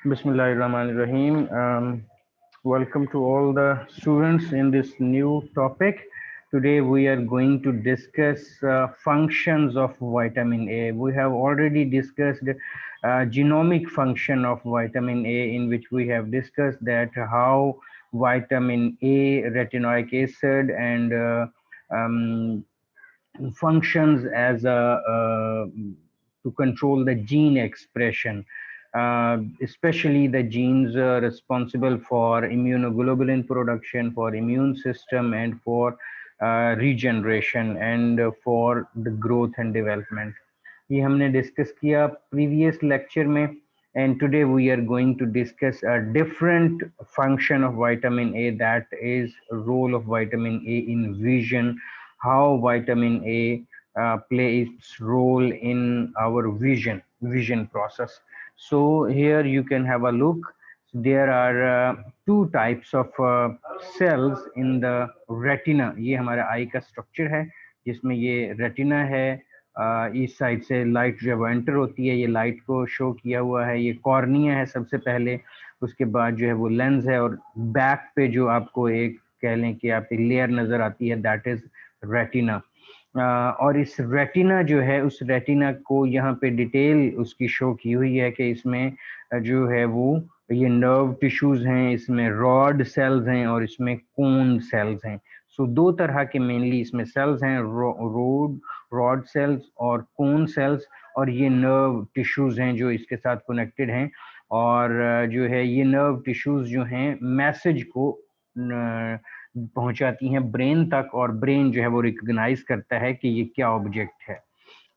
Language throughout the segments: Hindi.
Bismillahirrahmanirrahim. Welcome to all the students in this new topic. Today we are going to discuss functions of vitamin A. We have already discussed genomic function of vitamin A, in which we have discussed that how vitamin A, retinoic acid, and um, functions as a to control the gene expression, especially the genes responsible for immunoglobulin production, for immune system, and for regeneration, and for the growth and development. ये हमने डिस्कस किया प्रीवियस लेक्चर में. And today we are going to discuss a different function of vitamin A, that is role of vitamin A in vision, how vitamin A play its role in our vision process. So here you can have a look. There are two types of cells in the retina. ये हमारा आई का स्ट्रक्चर है जिसमें ये रेटिना है. इस साइड से लाइट जब एंटर होती है, ये लाइट को शो किया हुआ है. ये कॉर्निया है सबसे पहले, उसके बाद जो है वो लेंस है, और बैक पे जो आपको एक कह लें कि आप एक लेयर नजर आती है, दैट इज रेटिना. और इस रेटिना जो है, उस रेटिना को यहाँ पे डिटेल उसकी शो की हुई है कि इसमें जो है वो ये नर्व टिश्यूज हैं, इसमें रॉड सेल्स हैं, और इसमें कोन सेल्स हैं. सो दो तरह के मेनली इसमें सेल्स हैं, रॉड सेल्स और कोन सेल्स, और ये नर्व टिश्यूज हैं जो इसके साथ कनेक्टेड हैं. और जो है ये नर्व टिश्यूज जो हैं मैसेज को पहुंचाती हैं ब्रेन तक, और ब्रेन जो है वो रिकॉग्नाइज करता है कि ये क्या ऑब्जेक्ट है.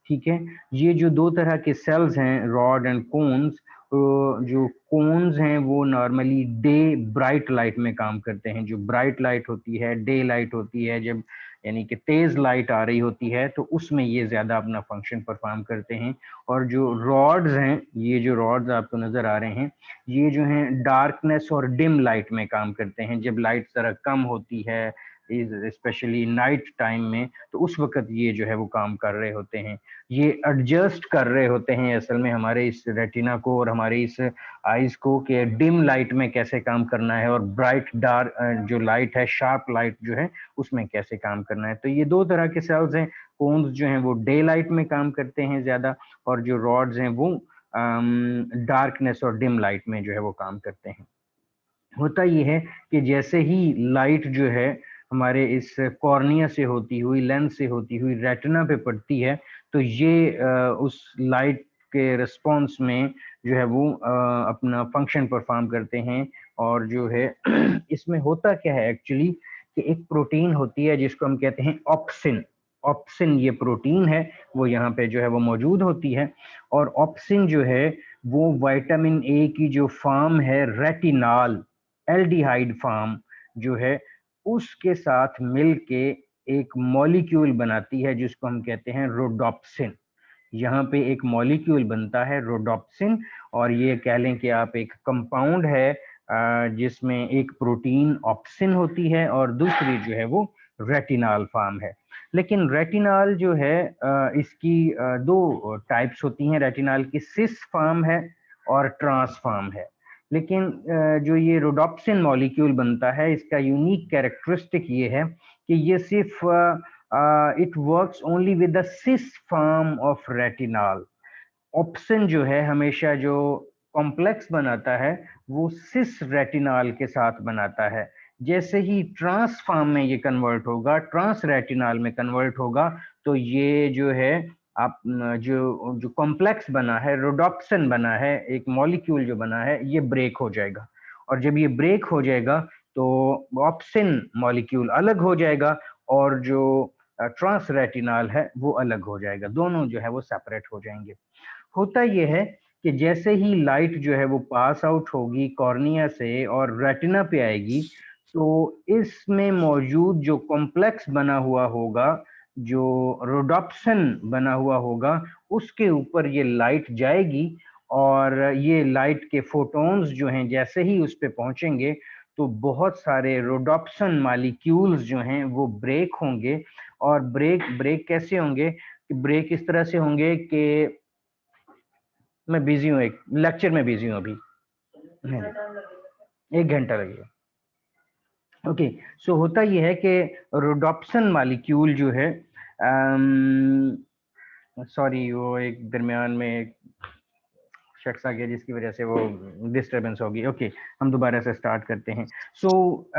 ठीक है. ये जो दो तरह के सेल्स हैं, रॉड एंड कोन्स, जो कोन्स हैं वो नॉर्मली डे ब्राइट लाइट में काम करते हैं. जो ब्राइट लाइट होती है, डे लाइट होती है, जब यानी कि तेज लाइट आ रही होती है, तो उसमें ये ज्यादा अपना फंक्शन परफॉर्म करते हैं. और जो रॉड्स हैं, ये जो रॉड्स आपको नजर आ रहे हैं, ये जो हैं डार्कनेस और डिम लाइट में काम करते हैं. जब लाइट जरा कम होती है, स्पेशली नाइट टाइम में, तो उस वक्त ये जो है वो काम कर रहे होते हैं. ये एडजस्ट कर रहे होते हैं असल में हमारे इस रेटिना को और हमारे इस आईज को, कि डिम लाइट में कैसे काम करना है, और ब्राइट डार्क जो लाइट है, शार्प लाइट जो है, उसमें कैसे काम करना है. तो ये दो तरह के सेल्स हैं. कोन्स जो हैं वो डे लाइट में काम करते हैं ज्यादा, और जो रॉड्स हैं वो डार्कनेस और डिम लाइट में जो है वो काम करते हैं. होता ये है कि जैसे ही लाइट जो है हमारे इस कॉर्निया से होती हुई, लेंस से होती हुई रेटिना पे पड़ती है, तो ये उस लाइट के रिस्पॉन्स में जो है वो अपना फंक्शन परफॉर्म करते हैं. और जो है इसमें होता क्या है एक्चुअली, कि एक प्रोटीन होती है जिसको हम कहते हैं ऑप्सिन. ऑप्सिन ये प्रोटीन है, वो यहाँ पे जो है वो मौजूद होती है. और ऑप्सिन जो है वो विटामिन ए की जो फॉर्म है रेटिनॉल, एल्डिहाइड फॉर्म जो है, उसके साथ मिलके एक मॉलिक्यूल बनाती है जिसको हम कहते हैं रोडोप्सिन. यहाँ पे एक मॉलिक्यूल बनता है रोडोप्सिन, और ये कह लें कि आप एक कंपाउंड है जिसमें एक प्रोटीन ऑप्सिन होती है और दूसरी जो है वो रेटिनॉल फॉर्म है. लेकिन रेटिनॉल जो है इसकी दो टाइप्स होती हैं. रेटिनॉल की सिस फॉर्म है और ट्रांस फॉर्म है. लेकिन जो ये रोडोप्सिन मॉलिक्यूल बनता है, इसका यूनिक कैरेक्टरिस्टिक ये है कि ये सिर्फ it works only with the cis form of retinol. Obscene जो है हमेशा जो कॉम्प्लेक्स बनाता है वो सिस रेटिनॉल के साथ बनाता है. जैसे ही ट्रांस फॉर्म में ये कन्वर्ट होगा, ट्रांस रेटिनॉल में कन्वर्ट होगा, तो ये जो है आप जो जो कॉम्प्लेक्स बना है, रोडोप्सिन बना है, एक मॉलिक्यूल जो बना है, ये ब्रेक हो जाएगा. और जब ये ब्रेक हो जाएगा तो ऑप्सिन मॉलिक्यूल अलग हो जाएगा, और जो ट्रांस रेटिनॉल है वो अलग हो जाएगा. दोनों जो है वो सेपरेट हो जाएंगे. होता यह है कि जैसे ही लाइट जो है वो पास आउट होगी कॉर्निया से और रेटिना पे आएगी, तो इसमें मौजूद जो कॉम्प्लेक्स बना हुआ होगा, जो रोडोप्सिन बना हुआ होगा, उसके ऊपर ये लाइट जाएगी. और ये लाइट के फोटॉन्स जो हैं जैसे ही उस पे पहुंचेंगे, तो बहुत सारे रोडोप्सिन मॉलिक्यूल्स जो हैं वो ब्रेक होंगे. और ब्रेक ब्रेक कैसे होंगे, कि ब्रेक इस तरह से होंगे कि मैं बिजी हूँ, एक लेक्चर में बिजी हूँ अभी. नहीं, 1 घंटा लगेगा। ओके, सो होता यह है कि रोडोप्सिन मॉलिक्यूल जो है, सॉरी वो एक दरमियान में एक शख्स आ गया जिसकी वजह से वो डिस्टरबेंस होगी। ओके, हम दोबारा से स्टार्ट करते हैं। सो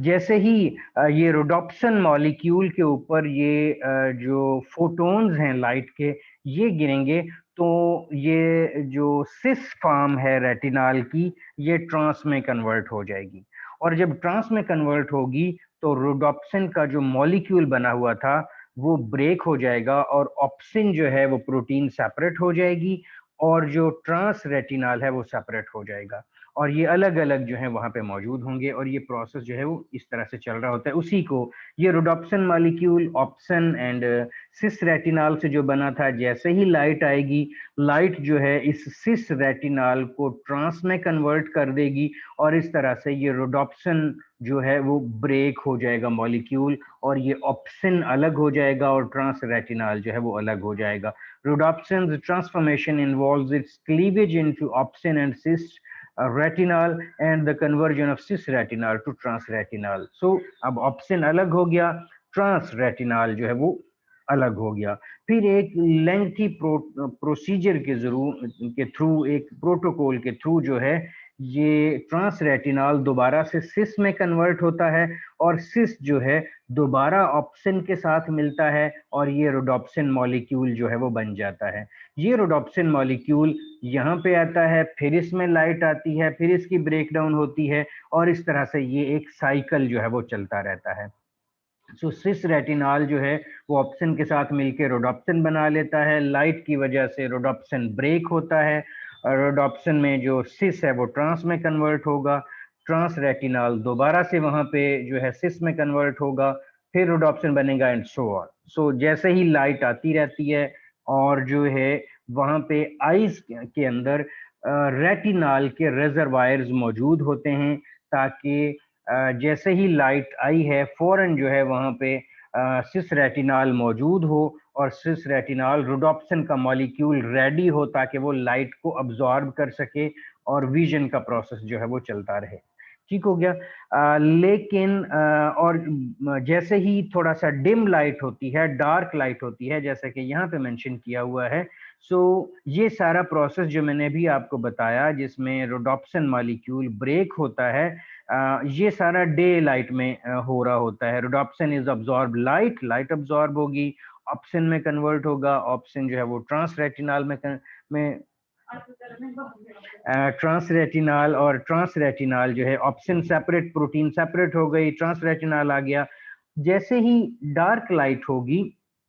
जैसे ही ये रोडोप्सिन मॉलिक्यूल के ऊपर ये जो फोटोन्स हैं लाइट के, ये गिरेंगे, तो ये जो सिस फॉर्म है रेटिनाल की, ये ट्रांस में कन्वर्ट हो जाएगी। और जब ट्रांस में कन्वर्ट होगी तो रोडोप्सिन का जो मॉलिक्यूल बना हुआ था वो ब्रेक हो जाएगा और ऑप्सिन जो है वो प्रोटीन सेपरेट हो जाएगी और जो ट्रांस रेटिनाल है वो सेपरेट हो जाएगा, और ये अलग अलग जो है वहां पे मौजूद होंगे, और ये प्रोसेस जो है वो इस तरह से चल रहा होता है। उसी को ये rhodopsin molecule opsin and cis retinal से जो बना था, जैसे ही लाइट आएगी, लाइट जो है इस सिस रेटिनाल को ट्रांस में कन्वर्ट कर देगी, और इस तरह से ये रोडोप्सिन जो है वो ब्रेक हो जाएगा मॉलिक्यूल, और ये ऑप्सिन अलग हो जाएगा और ट्रांस रेटिनाल जो है वो अलग हो जाएगा। Rhodopsin's transformation involves its cleavage into opsin and cis retinal and the conversion of cis retinal to trans retinal. So अब opsin अलग हो गया, trans retinal जो है वो अलग हो गया। फिर एक लेंथी प्रोसीजर के थ्रू, एक प्रोटोकॉल के थ्रू जो है ये ट्रांस रेटिनाल दोबारा से सिस में कन्वर्ट होता है, और सिस जो है दोबारा ऑप्सिन के साथ मिलता है, और ये रोडोप्सिन मॉलिक्यूल जो है वो बन जाता है। ये रोडोप्सिन मॉलिक्यूल यहाँ पे आता है, फिर इसमें लाइट आती है, फिर इसकी ब्रेकडाउन होती है, और इस तरह से ये एक साइकिल जो है वो चलता रहता है। सो सिस रेटिनाल जो है वो ऑप्सिन के साथ मिलकर रोडोप्सिन बना लेता है। लाइट की वजह से रोडोप्सिन ब्रेक होता है, और रोडोप्सिन में जो सिस है वो ट्रांस में कन्वर्ट होगा, ट्रांस रेटिनाल दोबारा से वहां पे जो है सिस में कन्वर्ट होगा, फिर रोडोप्सिन बनेगा, एंड सो ऑन। सो जैसे ही लाइट आती रहती है, और जो है वहां पे आईज के अंदर रेटिनाल के रिजर्वायर्स मौजूद होते हैं, ताकि जैसे ही लाइट आई है फौरन जो है वहां पे सिस रेटिनाल मौजूद हो, और सिस रेटिनाल रोडोप्सिन का मॉलिक्यूल रेडी हो ताकि वो लाइट को अब्जॉर्ब कर सके, और विजन का प्रोसेस जो है वो चलता रहे। ठीक हो गया। लेकिन और जैसे ही थोड़ा सा डिम लाइट होती है, डार्क लाइट होती है, जैसे कि यहाँ पे मेंशन किया हुआ है, सो ये सारा प्रोसेस जो मैंने भी आपको बताया जिसमें रोडोप्सिन मॉलिक्यूल ब्रेक होता है, ये सारा डे लाइट में हो रहा होता है। Rhodopsin is absorb light, light absorb होगी, ऑप्सिन में कन्वर्ट होगा, ऑप्सिन जो है वो ट्रांस रेटिनाल में ट्रांस रेटिनाल, और ट्रांस रेटिनाल जो है ऑप्सिन सेपरेट, प्रोटीन सेपरेट हो गई, ट्रांस रेटिनाल आ गया। जैसे ही डार्क लाइट होगी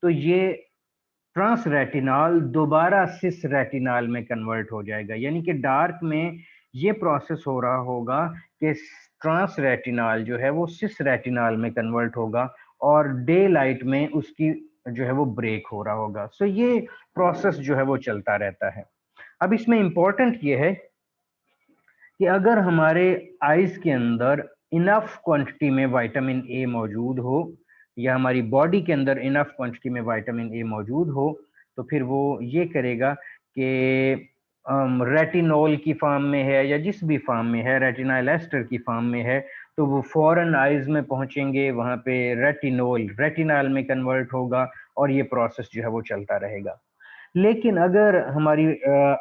तो ये ट्रांस रेटिनाल दोबारा सिस रेटिनाल में कन्वर्ट हो जाएगा, यानी कि डार्क में ये प्रोसेस हो रहा होगा कि ट्रांस रेटिनाल जो है वो सिस रेटिनाल में कन्वर्ट होगा, और डे लाइट में उसकी जो है वो ब्रेक हो रहा होगा। सो ये प्रोसेस जो है वो चलता रहता है। अब इसमें इंपॉर्टेंट ये है कि अगर हमारे आइज के अंदर इनफ क्वांटिटी में विटामिन ए मौजूद हो, या हमारी बॉडी के अंदर इनफ क्वांटिटी में विटामिन ए मौजूद हो, तो फिर वो ये करेगा कि रेटिनॉल की फॉर्म में है या जिस भी फॉर्म में है, रेटिनाइल एस्टर की फॉर्म में है, तो वो फौरन आइज में पहुंचेंगे, वहां पे रेटिनॉल रेटिनाल में कन्वर्ट होगा, और ये प्रोसेस जो है वो चलता रहेगा। लेकिन अगर हमारी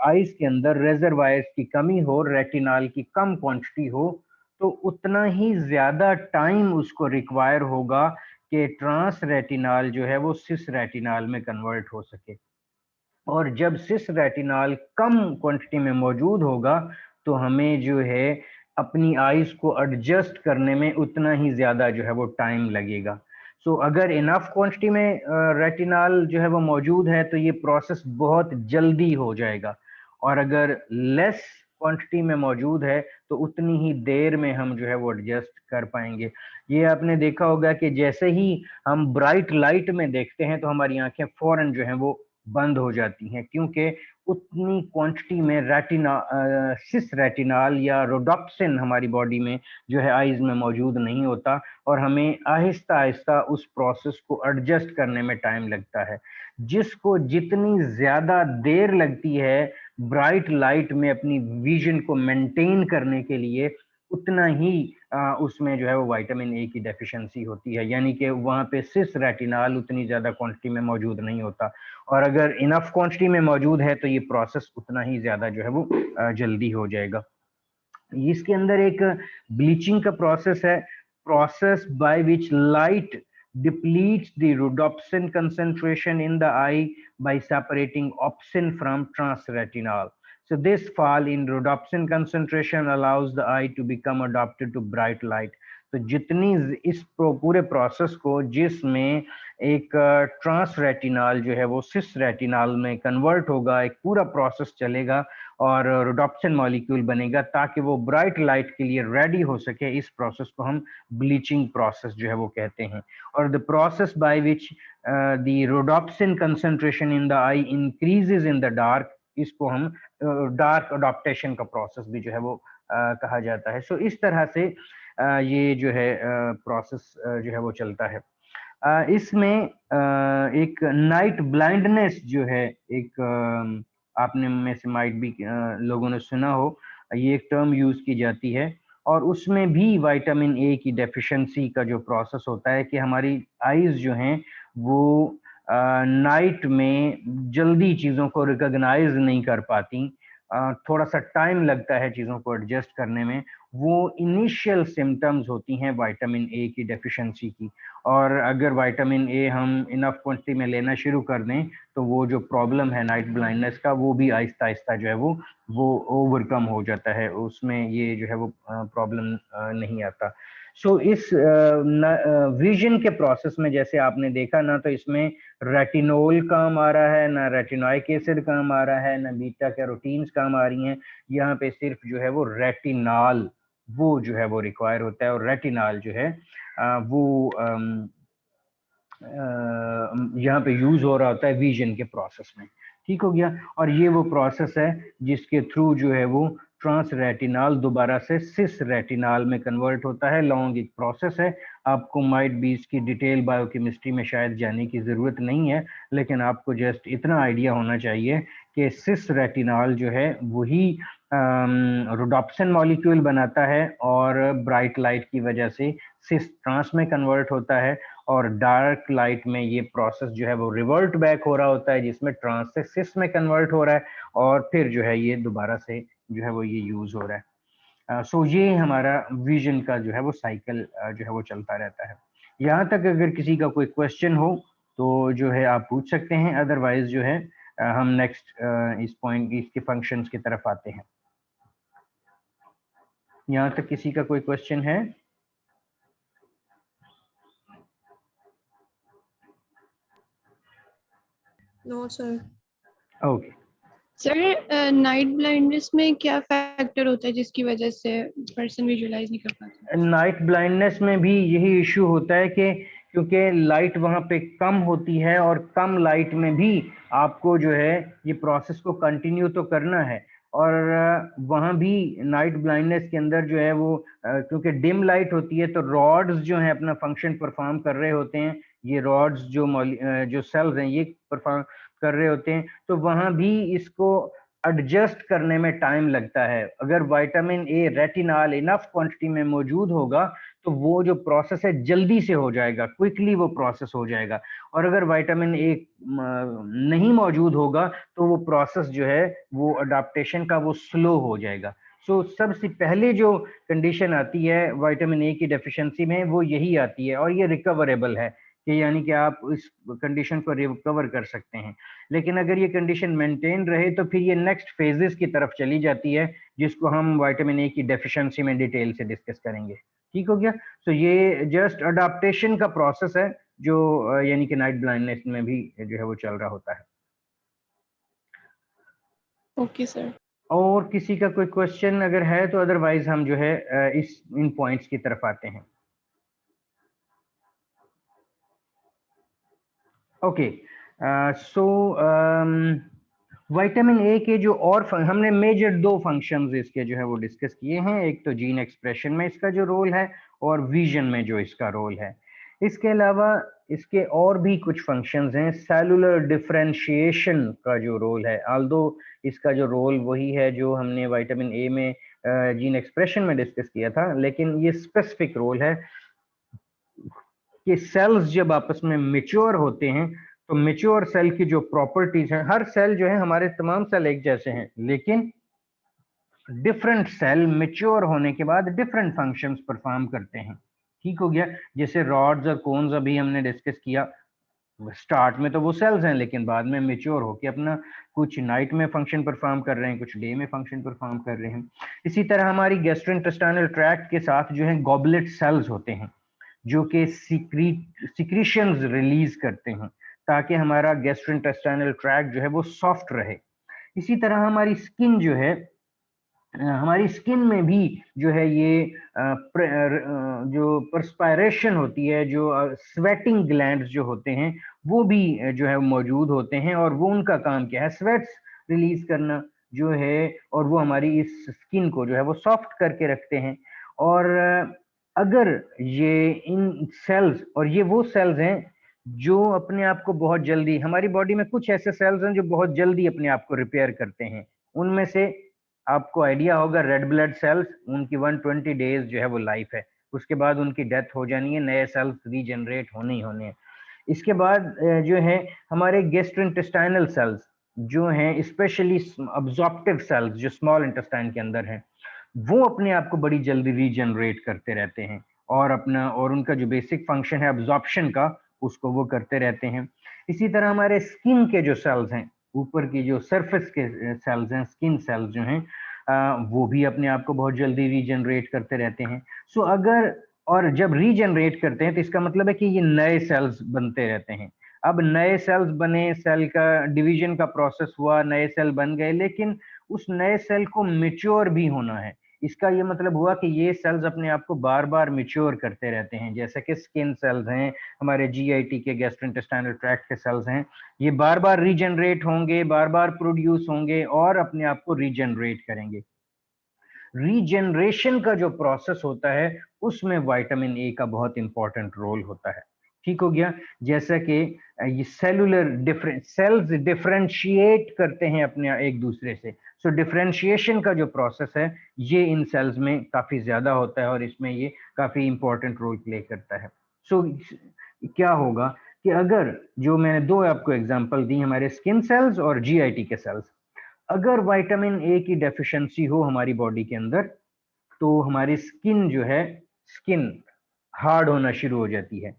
आइज के अंदर रेजरवायर्स की कमी हो, रेटिनाल की कम क्वांटिटी हो, तो उतना ही ज्यादा टाइम उसको रिक्वायर होगा कि ट्रांस रेटिनाल जो है वो सिस रेटिनाल में कन्वर्ट हो सके। और जब सिस रेटिनाल कम क्वांटिटी में मौजूद होगा तो हमें जो है अपनी आइज को एडजस्ट करने में उतना ही ज्यादा जो है वो टाइम लगेगा। सो अगर इनफ क्वांटिटी में रेटिनाल जो है वो मौजूद है तो ये प्रोसेस बहुत जल्दी हो जाएगा, और अगर लेस क्वांटिटी में मौजूद है तो उतनी ही देर में हम जो है वो एडजस्ट कर पाएंगे। ये आपने देखा होगा कि जैसे ही हम ब्राइट लाइट में देखते हैं तो हमारी आंखें फौरन जो है वो बंद हो जाती हैं, क्योंकि उतनी क्वांटिटी में सिस रेटिनाल या रोडोप्सिन हमारी बॉडी में जो है आइज में मौजूद नहीं होता, और हमें आहिस्ता आहिस्ता उस प्रोसेस को एडजस्ट करने में टाइम लगता है। जिसको जितनी ज्यादा देर लगती है ब्राइट लाइट में अपनी विजन को मेंटेन करने के लिए उतना ही उसमें जो है वो विटामिन ए की डेफिशिएंसी होती है, यानी कि वहाँ पे सिस रेटिनॉल उतनी ज़्यादा क्वांटिटी में मौजूद नहीं होता, और अगर इनफ क्वांटिटी में मौजूद है तो ये प्रोसेस उतना ही ज़्यादा जो है वो जल्दी हो जाएगा। इसके अंदर एक ब्लीचिंग का प्रोसेस है, process by which light depletes the rhodopsin concentration in the eye by separating opsin from transretinal. So this fall in rhodopsin concentration allows the eye to become adapted to bright light. तो जितनी इस पूरे प्रोसेस को जिसमें एक ट्रांस रेटिनॉल जो है वो सिस रेटिनॉल में कन्वर्ट होगा, एक पूरा प्रोसेस चलेगा और रोडोप्सिन मॉलिक्यूल बनेगा ताकि वो ब्राइट लाइट के लिए रेडी हो सके, इस प्रोसेस को हम ब्लीचिंग प्रोसेस जो है वो कहते हैं। और the process by which the rhodopsin concentration in the I increases in the dark, इसको हम डार्क अडॉप्टेशन का प्रोसेस भी जो है वो कहा जाता है। सो इस तरह से ये जो है प्रोसेस जो है वो चलता है। इसमें एक नाइट ब्लाइंडनेस जो है, एक आपने में से माइट भी लोगों ने सुना हो, ये एक टर्म यूज की जाती है, और उसमें भी विटामिन ए की डेफिशिएंसी का जो प्रोसेस होता है कि हमारी आईज जो हैं वो नाइट में जल्दी चीज़ों को रिकॉग्नाइज नहीं कर पाती, थोड़ा सा टाइम लगता है चीज़ों को एडजस्ट करने में। वो इनिशियल सिम्टम्स होती हैं विटामिन ए की डेफिशिएंसी की, और अगर विटामिन ए हम इनफ क्वांटिटी में लेना शुरू कर दें तो वो जो प्रॉब्लम है नाइट ब्लाइंडनेस का, वो भी आहिस्ता आहिस्ता जो है वो ओवरकम हो जाता है, उसमें ये जो है वो प्रॉब्लम नहीं आता। सो इस विजन के प्रोसेस में जैसे आपने देखा ना, तो इसमें रेटिनोल काम आ रहा है, ना रेटिनोइक एसिड काम आ रहा है, ना बीटा कैरोटीन्स काम आ रही हैं, यहाँ पे सिर्फ जो है वो रेटिनॉल वो जो है वो रिक्वायर होता है, और रेटिनॉल जो है वो यहाँ पे यूज हो रहा होता है विजन के प्रोसेस में। ठीक हो गया। और ये वो प्रोसेस है जिसके थ्रू जो है वो ट्रांस रेटिनॉल दोबारा से सिस रेटिनॉल में कन्वर्ट होता है। लॉन्ग एक प्रोसेस है, आपको माइट बी इसकी डिटेल बायोकेमिस्ट्री में शायद जाने की ज़रूरत नहीं है, लेकिन आपको जस्ट इतना आइडिया होना चाहिए कि सिस रेटिनॉल जो है वही रोडोप्सिन मॉलिक्यूल बनाता है, और ब्राइट लाइट की वजह से सिस ट्रांस में कन्वर्ट होता है, और डार्क लाइट में ये प्रोसेस जो है वो रिवर्ट बैक हो रहा होता है, जिसमें ट्रांस से सिस में कन्वर्ट हो रहा है, और फिर जो है ये दोबारा से जो है वो ये यूज हो रहा है। सो ये हमारा विजन का जो है वो साइकिल जो है वो चलता रहता है। यहाँ तक अगर किसी का कोई क्वेश्चन हो तो जो है आप पूछ सकते हैं, अदरवाइज जो है हम नेक्स्ट इस पॉइंट इसके फंक्शंस की तरफ आते हैं। यहाँ तक किसी का कोई क्वेश्चन है? No sir. Okay sir, night blindness में क्या फैक्टर होता है जिसकी वजह से पर्सन विजुअलाइज नहीं कर पाता? नाइट ब्लाइंडनेस में भी यही इश्यू होता है कि क्योंकि लाइट वहाँ पे कम होती है, और कम लाइट में भी आपको जो है ये प्रोसेस को कंटिन्यू तो करना है, और वहाँ भी नाइट ब्लाइंडनेस के अंदर जो है वो क्योंकि डिम लाइट होती है, तो रॉड्स जो हैं अपना फंक्शन परफॉर्म कर रहे होते हैं, ये रॉड्स जो सेल्स हैं ये परफॉर्म कर रहे होते हैं, तो वहाँ भी इसको एडजस्ट करने में टाइम लगता है। अगर vitamin A retinol enough quantity में मौजूद होगा तो वो जो प्रोसेस है जल्दी से हो जाएगा, क्विकली वो प्रोसेस हो जाएगा, और अगर विटामिन ए नहीं मौजूद होगा तो वो प्रोसेस जो है वो अडाप्टेशन का वो स्लो हो जाएगा। सो सबसे पहले जो कंडीशन आती है विटामिन ए की डेफिशिएंसी में वो यही आती है, और ये रिकवरेबल है कि यानी कि आप इस कंडीशन को रिकवर कर सकते हैं। लेकिन अगर ये कंडीशन मेंटेन रहे तो फिर ये नेक्स्ट फेजेस की तरफ चली जाती है, जिसको हम विटामिन ए की डेफिशिएंसी में डिटेल से डिस्कस करेंगे। ठीक हो गया। तो ये जस्ट अडाप्टेशन का प्रोसेस है जो यानी कि नाइट ब्लाइंडनेस में भी जो है वो चल रहा होता है। Okay sir. और किसी का कोई क्वेश्चन अगर है तो अदरवाइज हम जो है इस इन पॉइंट्स की तरफ आते हैं। ओके सो विटामिन ए के जो और हमने मेजर दो फंक्शंस इसके जो है वो डिस्कस किए हैं, एक तो जीन एक्सप्रेशन में इसका जो रोल है और विजन में जो इसका रोल है। इसके अलावा इसके और भी कुछ फंक्शंस हैं। सेलुलर डिफरेंशिएशन का जो रोल है, आल्दो इसका जो रोल वही है जो हमने विटामिन ए में जीन एक्सप्रेशन में डिस्कस किया था, लेकिन ये स्पेसिफिक रोल है कि सेल्स जब आपस में मेच्योर होते हैं तो मेच्योर सेल की जो प्रॉपर्टीज हैं, हर सेल जो है, हमारे तमाम सेल एक जैसे हैं, लेकिन डिफरेंट सेल मेच्योर होने के बाद डिफरेंट फंक्शंस परफॉर्म करते हैं। ठीक हो गया। जैसे रॉड्स और कोन्स अभी हमने डिस्कस किया, स्टार्ट में तो वो सेल्स हैं, लेकिन बाद में मेच्योर होके अपना कुछ नाइट में फंक्शन परफॉर्म कर रहे हैं, कुछ डे में फंक्शन परफॉर्म कर रहे हैं। इसी तरह हमारी गैस्ट्रोइंटेस्टाइनल ट्रैक्ट के साथ जो है गॉबलेट सेल्स होते हैं जो कि सिक्रीशंस रिलीज करते हैं ताकि हमारा गैस्ट्रोइंटेस्टाइनल ट्रैक्ट जो है वो सॉफ्ट रहे। इसी तरह हमारी स्किन जो है, हमारी स्किन में भी जो है ये जो परस्पायरेशन होती है, जो स्वेटिंग ग्लैंड्स जो होते हैं वो भी जो है मौजूद होते हैं, और वो उनका काम क्या है, स्वेट्स रिलीज करना जो है, और वो हमारी इस स्किन को जो है वो सॉफ्ट करके रखते हैं। और अगर ये इन सेल्स, और ये वो सेल्स हैं जो अपने आप को बहुत जल्दी, हमारी बॉडी में कुछ ऐसे सेल्स हैं जो बहुत जल्दी अपने आप को रिपेयर करते हैं, उनमें से आपको आइडिया होगा रेड ब्लड सेल्स, उनकी 120 डेज जो है वो लाइफ है, उसके बाद उनकी डेथ हो जानी है, नए सेल्स रीजनरेट होने ही होने हैं। इसके बाद जो है हमारे गैस्ट्रोइंटेस्टाइनल सेल्स जो हैं, स्पेशली अब्जॉर्प्टिव सेल्स जो स्मॉल इंटेस्टाइन के अंदर हैं, वो अपने आप को बड़ी जल्दी रीजनरेट करते रहते हैं, और उनका जो बेसिक फंक्शन है अब्जॉर्प्शन का, उसको वो करते रहते हैं। इसी तरह हमारे स्किन के जो सेल्स हैं, ऊपर की जो सरफेस के सेल्स हैं, स्किन सेल्स जो हैं, वो भी अपने आप को बहुत जल्दी रीजनरेट करते रहते हैं। सो अगर, और जब रीजनरेट करते हैं तो इसका मतलब है कि ये नए सेल्स बनते रहते हैं। अब नए सेल्स बने, सेल का डिवीजन का प्रोसेस हुआ, नए सेल बन गए, लेकिन उस नए सेल को मेच्योर भी होना है। इसका ये मतलब हुआ कि ये सेल्स अपने आप को बार बार मेच्योर करते रहते हैं, जैसे कि स्किन सेल्स हैं, हमारे जीआईटी के गैस्ट्रोइंटेस्टाइनल ट्रैक्ट के सेल्स हैं, ये बार बार रीजनरेट होंगे, बार बार प्रोड्यूस होंगे और अपने आप को रीजनरेट करेंगे। रीजनरेशन का जो प्रोसेस होता है उसमें विटामिन ए का बहुत इंपॉर्टेंट रोल होता है। ठीक हो गया। जैसा कि ये सेल्स डिफरेंशिएट करते हैं अपने एक दूसरे से, सो डिफरेंशिएशन का जो प्रोसेस है ये इन सेल्स में काफी ज्यादा होता है और इसमें ये काफी इंपॉर्टेंट रोल प्ले करता है। सो क्या होगा कि अगर, जो मैंने दो आपको एग्जांपल दी, हमारे स्किन सेल्स और जीआईटी के सेल्स, अगर विटामिन ए की डेफिशिएंसी हो हमारी बॉडी के अंदर तो हमारी स्किन जो है, स्किन हार्ड होना शुरू हो जाती है,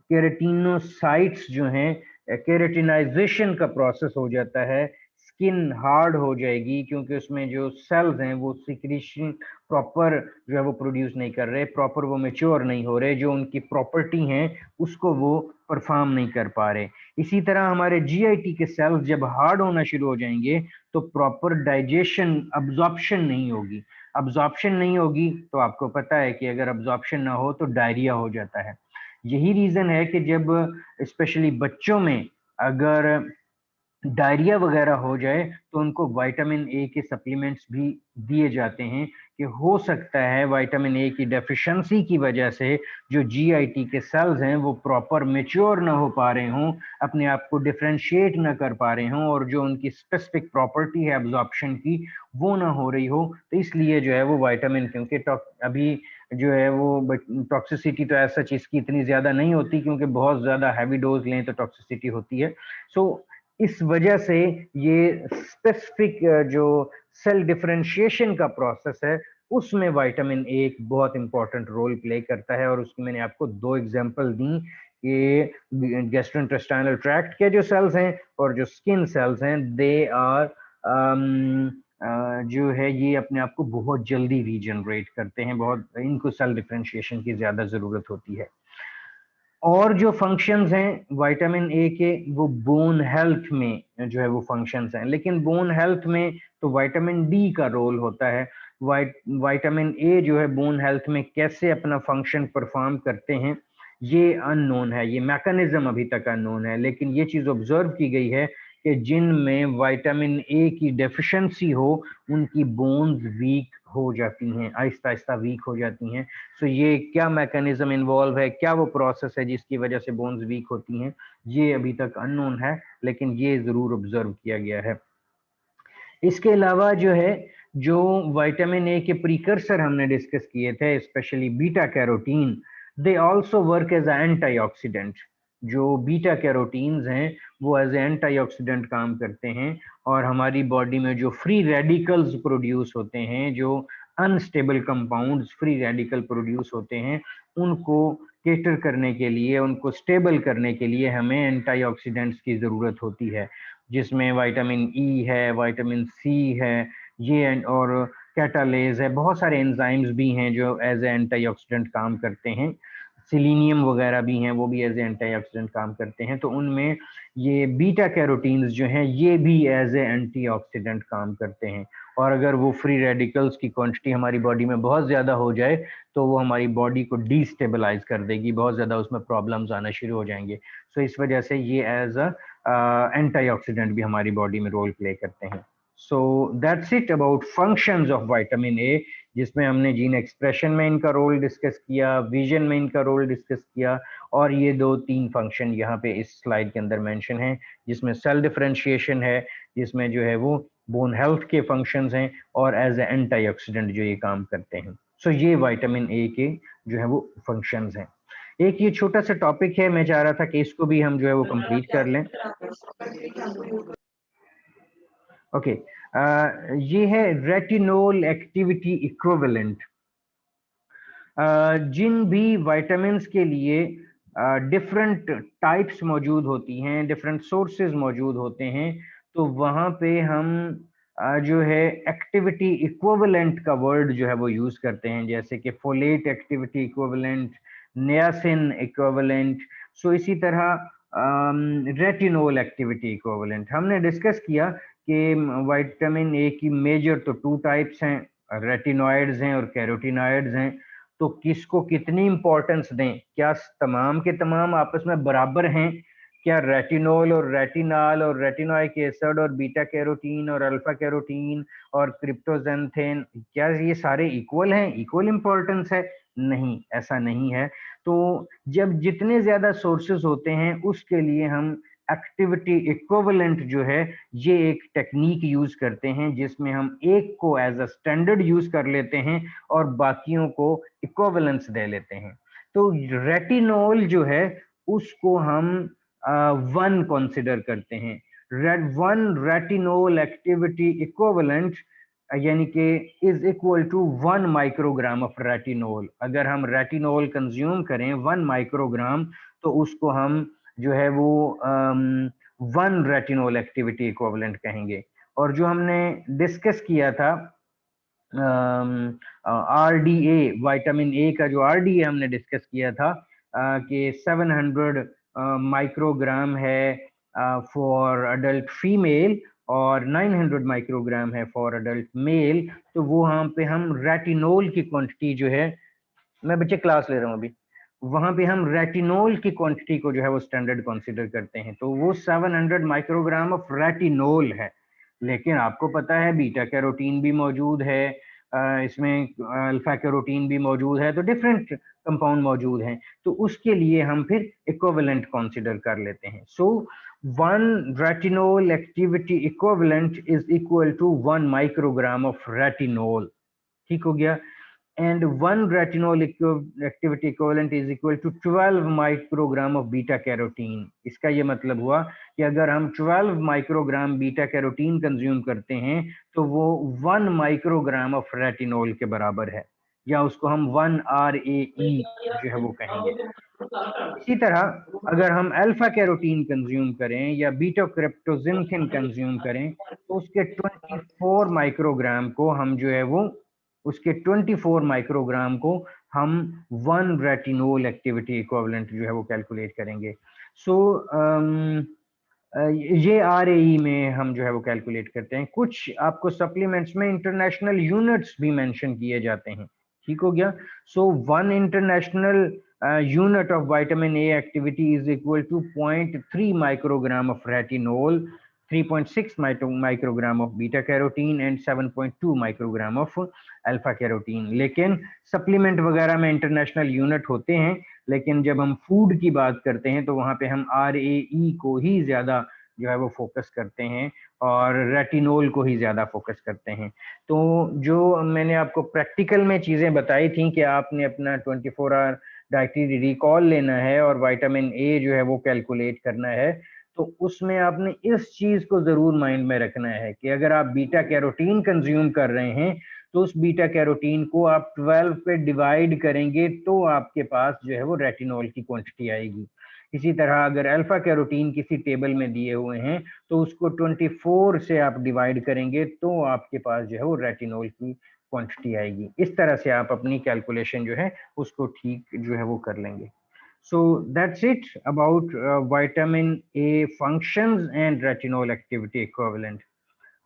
केराटिनोसाइट्स जो हैं, केराटिनाइजेशन का प्रोसेस हो जाता है, स्किन हार्ड हो जाएगी क्योंकि उसमें जो सेल्स हैं वो सिक्रीशन प्रॉपर जो है वो प्रोड्यूस नहीं कर रहे, प्रॉपर वो मेच्योर नहीं हो रहे, जो उनकी प्रॉपर्टी हैं उसको वो परफॉर्म नहीं कर पा रहे। इसी तरह हमारे जीआईटी के सेल्स जब हार्ड होना शुरू हो जाएंगे तो प्रॉपर डाइजेशन, अब्जॉर्प्शन नहीं होगी। अब्जॉर्प्शन नहीं होगी तो आपको पता है कि अगर अब्जॉर्प्शन ना हो तो डायरिया हो जाता है। यही रीजन है कि जब स्पेशली बच्चों में अगर डायरिया वगैरह हो जाए तो उनको विटामिन ए के सप्लीमेंट्स भी दिए जाते हैं कि हो सकता है विटामिन ए की डेफिशिएंसी की वजह से जो जीआईटी के सेल्स हैं वो प्रॉपर मेच्योर ना हो पा रहे हों, अपने आप को डिफरेंशिएट ना कर पा रहे हों, और जो उनकी स्पेसिफिक प्रॉपर्टी है एब्जॉर्प्शन की वो ना हो रही हो, तो इसलिए जो है वो विटामिन, क्योंकि अभी जो है वो टॉक्सिसिटी तो ऐसा चीज की इतनी ज्यादा नहीं होती क्योंकि बहुत ज्यादा हैवी डोज लें तो टॉक्सिसिटी होती है। सो इस वजह से ये स्पेसिफिक जो सेल डिफरेंशिएशन का प्रोसेस है उसमें विटामिन ए एक बहुत इंपॉर्टेंट रोल प्ले करता है, और उसकी मैंने आपको दो एग्जांपल दी कि गैस्ट्रोइंटेस्टाइनल ट्रैक्ट के जो सेल्स हैं और जो स्किन सेल्स हैं, दे आर जो है ये अपने आप को बहुत जल्दी रीजनरेट करते हैं, बहुत इनको सेल डिफरेंशिएशन की ज्यादा जरूरत होती है। और जो फंक्शंस हैं विटामिन ए के, वो बोन हेल्थ में जो है वो फंक्शंस हैं, लेकिन बोन हेल्थ में तो विटामिन डी का रोल होता है। विटामिन ए जो है बोन हेल्थ में कैसे अपना फंक्शन परफॉर्म करते हैं ये अननोन है, ये मैकेनिज्म अभी तक अननोन है, लेकिन ये चीज ऑब्जर्व की गई है कि जिनमें विटामिन ए की डेफिशिएंसी हो उनकी बोन्स वीक हो जाती हैं, आहिस्ता आहिस्ता वीक हो जाती हैं। सो ये क्या मैकेनिज्म इन्वॉल्व है, क्या वो प्रोसेस है जिसकी वजह से बोन्स वीक होती हैं, ये अभी तक अननोन है, लेकिन ये जरूर ऑब्जर्व किया गया है। इसके अलावा जो है, जो विटामिन ए के प्रीकर्सर हमने डिस्कस किए थे, specially beta carotene, they also work as antioxidant. जो बीटा कैरोटीन्स हैं वो एज एंटीऑक्सीडेंट काम करते हैं, और हमारी बॉडी में जो फ्री रेडिकल्स प्रोड्यूस होते हैं, जो unstable compounds free radical produce होते हैं, उनको केटर करने के लिए, उनको स्टेबल करने के लिए हमें एंटीऑक्सीडेंट्स की ज़रूरत होती है, जिसमें विटामिन ई है, विटामिन सी है, ये और कैटालेज है, बहुत सारे एंजाइम्स भी हैं जो एज ए एंटीऑक्सीडेंट काम करते हैं, सिलीनियम वगैरह भी हैं, वो भी एज ए एंटीऑक्सीडेंट काम करते हैं। तो उनमें ये बीटा कैरोटीन्स जो हैं ये भी एज ए एंटीऑक्सीडेंट काम करते हैं, और अगर वो फ्री रेडिकल्स की क्वांटिटी हमारी बॉडी में बहुत ज़्यादा हो जाए तो वो हमारी बॉडी को डिस्टेबलाइज कर देगी, बहुत ज़्यादा उसमें प्रॉब्लम्स आना शुरू हो जाएंगे। सो इस वजह से ये एज अ एंटीऑक्सीडेंट भी हमारी बॉडी में रोल प्ले करते हैं। So that's it about functions of vitamin A, जिसमें हमने जीन एक्सप्रेशन में इनका रोल डिस्कस किया, विजन में इनका रोल डिस्कस किया, और ये 2-3 फंक्शन यहाँ पे इस स्लाइड के अंदर मेंशन है, जिसमें सेल डिफरेंशिएशन है, जिसमें जो है वो बोन हेल्थ के फंक्शंस हैं, और एज ए एंटीऑक्सीडेंट जो ये काम करते हैं। सो ये विटामिन ए के जो है वो फंक्शंस हैं। एक ये छोटा सा टॉपिक है, मैं चाह रहा था कि इसको भी हम जो है वो कंप्लीट कर लें। ओके, ये है रेटिनोल एक्टिविटी इक्विवेलेंट। जिन भी विटामिन्स के लिए डिफरेंट टाइप्स मौजूद होती हैं, डिफरेंट सोर्सेज मौजूद होते हैं, तो वहाँ पे हम जो है एक्टिविटी इक्विवेलेंट का वर्ड जो है वो यूज करते हैं, जैसे कि folate activity equivalent, niacin equivalent. So इसी तरह रेटिनोल एक्टिविटी इक्विवेलेंट हमने डिस्कस किया कि विटामिन ए की मेजर तो 2 टाइप्स हैं, रेटिनॉइड्स हैं और कैरोटिनॉइड्स हैं। तो किसको कितनी इंपॉर्टेंस दें, क्या तमाम के तमाम आपस में बराबर हैं? क्या रेटिनोल और रेटिनॉल और रेटिनोइक एसिड और बीटा कैरोटीन और अल्फा कैरोटीन और क्रिप्टोजेंथेन, क्या ये सारे इक्वल हैं, इक्वल इंपॉर्टेंस है? नहीं, ऐसा नहीं है। तो जब जितने ज्यादा सोर्सेस होते हैं उसके लिए हम एक्टिविटी इक्विवेलेंट जो है ये एक टेक्निक यूज करते हैं, जिसमें हम एक को एज अ स्टैंडर्ड यूज कर लेते हैं और बाकियों को इक्विवेलेंस दे लेते हैं। तो रेटिनोल जो है उसको हम 1 कंसिडर करते हैं। 1 रेटिनोल एक्टिविटी इक्विवेलेंट यानी कि is equal to 1 microgram of retinol. अगर हम रेटिनोल कंज्यूम करें 1 माइक्रोग्राम, तो उसको हम जो है वो 1 रेटिनोल एक्टिविटी इक्विवेलेंट कहेंगे। और जो हमने डिस्कस किया था RDA, विटामिन ए का जो RDA हमने डिस्कस किया था कि 700 माइक्रोग्राम है फॉर अडल्ट फीमेल और 900 माइक्रोग्राम है फॉर अडल्ट मेल। तो वो वहाँ पे हम रेटिनोल की क्वांटिटी जो है, मैं बच्चे क्लास ले रहा हूँ अभी, वहां पे हम रेटिनोल की क्वांटिटी को जो है वो स्टैंडर्ड कंसीडर करते हैं। तो वो 700 माइक्रोग्राम ऑफ रेटिनोल है। लेकिन आपको पता है बीटा कैरोटीन भी मौजूद है, इसमें अल्फा कैरोटीन भी मौजूद है, तो डिफरेंट कंपाउंड मौजूद हैं, तो उसके लिए हम फिर इक्विवेलेंट कंसीडर कर लेते हैं। So 1 retinol activity equivalent is equal to 1 microgram of retinol. ठीक हो गया। And 1 retinol activity equivalent is equal to 12 microgram of beta carotene. इसका ये मतलब हुआ कि अगर हम 12 माइक्रोग्राम बीटा कैरोटीन कंज्यूम करते हैं तो वो 1 माइक्रोग्राम ऑफ रेटिनोल के बराबर है, या उसको हम 1 RAE जो है वो कहेंगे। इसी तरह अगर हम अल्फा कैरोटीन कंज्यूम करें या बीटा क्रिप्टोजिंथिन कंज्यूम करें, तो उसके 24 माइक्रोग्राम को हम जो है वो उसके 24 माइक्रोग्राम को हम 1 रेटिनोल एक्टिविटी इक्विवेलेंट जो है वो कैलकुलेट करेंगे। सो ये RAE में हम जो है वो कैलकुलेट करते हैं। कुछ आपको सप्लीमेंट्स में इंटरनेशनल यूनिट्स भी मेंशन किए जाते हैं। ठीक हो गया। सो 1 international unit of vitamin A activity is equal to 0.3 microgram of retinol, 3.6 microgram of beta carotene and 7.2 microgram of alpha carotene। लेकिन सप्लीमेंट वगैरह में इंटरनेशनल यूनिट होते हैं, लेकिन जब हम फूड की बात करते हैं तो वहां पे हम RAE को ही ज्यादा जो है वो फोकस करते हैं और रेटिनोल को ही ज़्यादा फोकस करते हैं। तो जो मैंने आपको प्रैक्टिकल में चीज़ें बताई थी कि आपने अपना 24 आवर डाइटरी रिकॉल लेना है और विटामिन ए जो है वो कैलकुलेट करना है, तो उसमें आपने इस चीज़ को ज़रूर माइंड में रखना है कि अगर आप बीटा कैरोटीन कंज्यूम कर रहे हैं तो उस बीटा कैरोटीन को आप 12 पे डिवाइड करेंगे तो आपके पास जो है वो रेटिनॉल की क्वांटिटी आएगी। इसी तरह अगर अल्फा कैरोटीन किसी टेबल में दिए हुए हैं तो उसको 24 से आप डिवाइड करेंगे तो आपके पास जो है वो रेटिनॉल की क्वांटिटी आएगी। इस तरह से आप अपनी कैलकुलेशन जो है उसको ठीक जो है वो कर लेंगे। So that's it about vitamin A functions and retinol activity equivalent.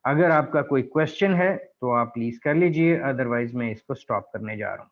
अगर आपका कोई क्वेश्चन है तो आप प्लीज कर लीजिए, अदरवाइज मैं इसको स्टॉप करने जा रहा हूँ।